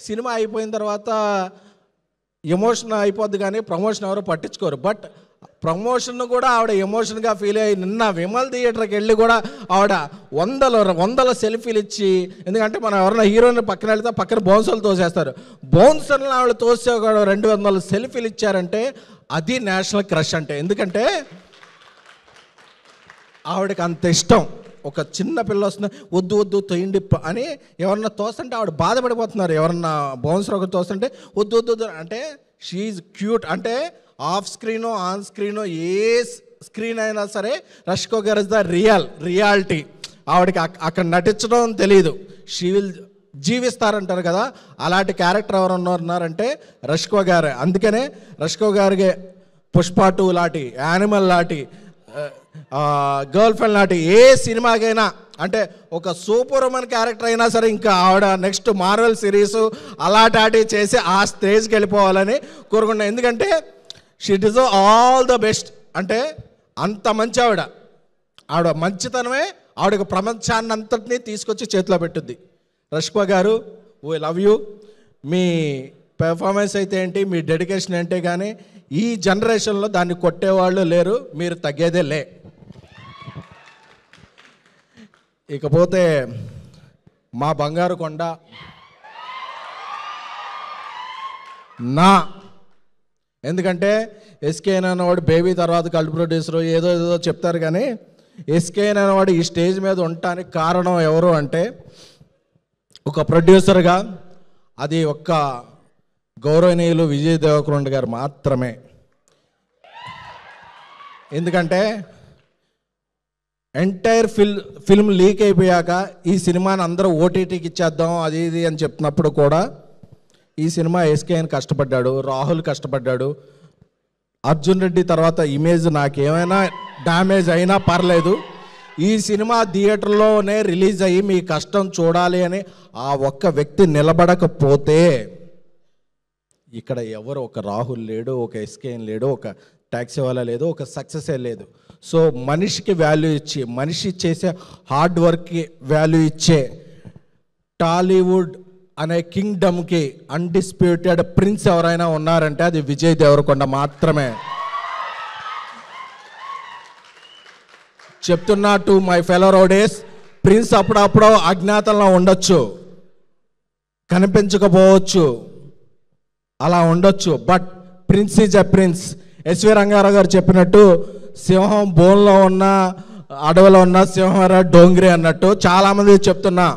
Cinema అయిపోయిన తర్వాత emotion అయిపోద్ది కానీ ప్రమోషన్ ఎవరు పట్టించుకోరు. బట్ ప్రమోషన్ కూడా ఆవిడ ఎమోషన్గా ఫీల్ అయ్యి నిన్న విమల్ థియేటర్కి వెళ్ళి కూడా ఆవిడ వందల సెల్ఫీలు ఇచ్చి, ఎందుకంటే మనం ఎవరైనా హీరోయిన్ పక్కన వెళ్తే పక్కన బౌన్సర్లు తోసేస్తారు, బౌన్సర్లను ఆవిడ తోసే కూడా 200 సెల్ఫీలు ఇచ్చారంటే అది నేషనల్ క్రష్ అంటే. ఎందుకంటే ఆవిడకి అంత ఇష్టం. ఒక చిన్న పిల్ల వస్తుంది, వద్దు వద్దు తొయ్యండి అని ఎవరన్నా తోస్తుంటే ఆవిడ బాధపడిపోతున్నారు. ఎవరన్నా బౌన్సర్ ఒకటి తోస్తుంటే వద్దు వద్దు వద్దు అంటే షీఈ్ క్యూట్. అంటే ఆఫ్ స్క్రీనో ఆన్ స్క్రీనో ఏ స్క్రీన్ అయినా సరే రష్కో గారు ఇస్ ద రియాలిటీ. ఆవిడకి అక్కడ నటించడం తెలియదు, షీ విల్ జీవిస్తారంటారు కదా, అలాంటి క్యారెక్టర్ ఎవరు ఉన్నారంటే రష్కో గారే. అందుకనే రష్కో గారికి పుష్ప 2 లాంటి, యానిమల్ లాంటి, గర్ల్ ఫ్రెండ్ లాంటి ఏ సినిమాకైనా అంటే ఒక సూపర్ ఉమెన్ క్యారెక్టర్ అయినా సరే ఇంకా ఆవిడ నెక్స్ట్ మార్వెల్ సిరీస్ అలాంటి చేసి ఆ స్టేజ్కి వెళ్ళిపోవాలని కోరుకున్నాను. ఎందుకంటే she deserve all the best. అంటే అంత మంచి ఆవిడ మంచితనమే ఆవిడకి ప్రపంచాన్ని అంతటినీ తీసుకొచ్చి చేతిలో పెట్టుద్ది. రష్కో గారు, we love you. Me performance అయితే ఏంటి, మీ డెడికేషన్ ఏంటి, కానీ ఈ జనరేషన్లో దాన్ని కొట్టేవాళ్ళు లేరు, మీరు తగ్గేదే లే. ఇకపోతే మా బంగారు కొండ ఎందుకంటే ఎస్కేఎన్ అనేవాడు బేబీ తర్వాత కల్ట్ ప్రొడ్యూసర్ ఏదో చెప్తారు, కానీ ఎస్కేఎన్ అనేవాడు ఈ స్టేజ్ మీద ఉండటానికి కారణం ఎవరు అంటే ఒక ప్రొడ్యూసర్గా అది ఒక్క గౌరవనీయులు విజయ్ దేవరకొండ గారు మాత్రమే. ఎందుకంటే ఎంటైర్ ఫిల్మ్ లీక్ అయిపోయాక ఈ సినిమాని అందరూ ఓటీటీకి ఇచ్చేద్దాం అది ఇది అని చెప్తున్నప్పుడు కూడా ఈ సినిమా ఎస్కేఎన్ కష్టపడ్డాడు, రాహుల్ కష్టపడ్డాడు. అర్జున్ రెడ్డి తర్వాత ఇమేజ్ నాకేమైనా డ్యామేజ్ అయినా పర్లేదు, ఈ సినిమా థియేటర్లోనే రిలీజ్ అయ్యి మీ కష్టం చూడాలి అని ఆ ఒక్క వ్యక్తి నిలబడకపోతే ఇక్కడ ఎవరు, ఒక రాహుల్ లేడు, ఒక ఎస్కేఎన్ లేడు, ఒక ట్యాక్సీ వాళ్ళ లేదు, ఒక సక్సెసే లేదు. సో మనిషికి వాల్యూ ఇచ్చి, మనిషి చేసే హార్డ్ వర్క్కి వాల్యూ ఇచ్చే టాలీవుడ్ అనే కింగ్డమ్కి అన్డిస్ప్యూటెడ్ ప్రిన్స్ ఎవరైనా ఉన్నారంటే అది విజయ్ దేవరకొండ మాత్రమే. చెప్తున్నా to my fellow rowdies, prince అప్పుడప్పుడు అజ్ఞాతంలో ఉండొచ్చు, కనిపించకపోవచ్చు, అలా ఉండొచ్చు, but prince is a prince. SV Ranga Rao గారు చెప్పినట్టు సింహం బోన్లో ఉన్న అడవిలో ఉన్న సింహం డోంగ్రీ అన్నట్టు చాలామంది చెప్తున్నా.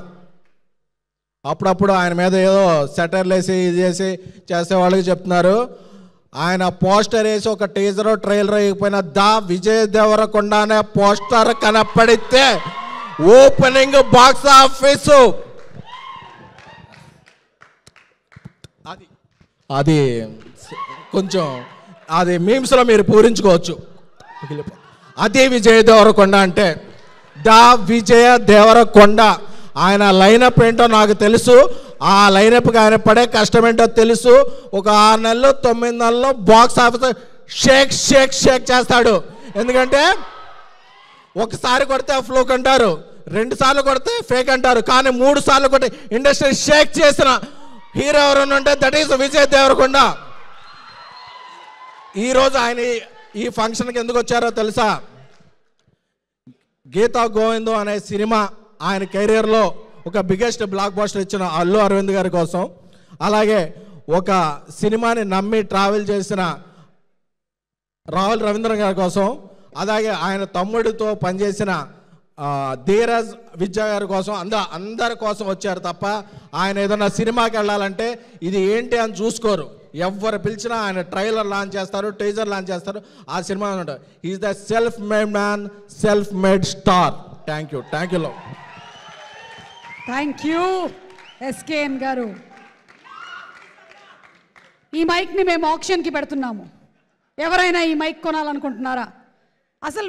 అప్పుడప్పుడు ఆయన మీద ఏదో సెటర్లు వేసి ఇది చేసి చేసే వాళ్ళకి చెప్తున్నారు. ఆయన పోస్టర్ వేసి ఒక టీజర్ ట్రైలర్ వేయకపోయినా దా విజయ్ దేవరకొండ అనే పోస్టర్ కనపడితే ఓపెనింగ్ బాక్స్ ఆఫీసు అది కొంచెం అది మీమ్స్లో మీరు పూరించుకోవచ్చు. అదే విజయ్ దేవరకొండ అంటే దా విజయ దేవరకొండ. ఆయన లైనప్ ఏంటో నాకు తెలుసు, ఆ లైనప్కి ఆయన పడే కష్టం ఏంటో తెలుసు. ఒక 6 నెలలు 9 నెలల్లో box office shake shake shake చేస్తాడు. ఎందుకంటే ఒకసారి కొడితే ఫ్లోక్ అంటారు, 2 సార్లు కొడితే ఫేక్ అంటారు, కానీ 3 సార్లు కొట్టి ఇండస్ట్రీ షేక్ చేసిన హీరో ఎవరైనా ఉంటే దట్ ఈస్ విజయ్ దేవరకొండ. ఈరోజు ఆయన ఈ ఫంక్షన్కి ఎందుకు వచ్చారో తెలుసా? గీతా గోవిందం అనే సినిమా ఆయన కెరీర్లో ఒక బిగ్గెస్ట్ బ్లాక్ బస్టర్ ఇచ్చిన అల్లు అరవింద్ గారి కోసం, అలాగే ఒక సినిమాని నమ్మి ట్రావెల్ చేసిన రాహుల్ రవీంద్ర గారి కోసం, అలాగే ఆయన తమ్ముడితో పనిచేసిన ధీరజ్ విద్యా గారి కోసం, అందరి కోసం వచ్చారు తప్ప ఆయన ఏదైనా సినిమాకి వెళ్ళాలంటే ఇది ఏంటి అని చూసుకోరు. ఎవరు పిలిచినా ఆయన ట్రైలర్ లాంచ్ చేస్తారు, టీజర్ లాంచ్ చేస్తారు, ఆ సినిమా ఉంటారు. Is the self made man, self made star. Thank you thank you SKN గారు. ఈ మైక్ని మేము ఆక్షన్కి పెడుతున్నాము. ఎవరైనా ఈ మైక్ కొనాలనుకుంటున్నారా? అసలు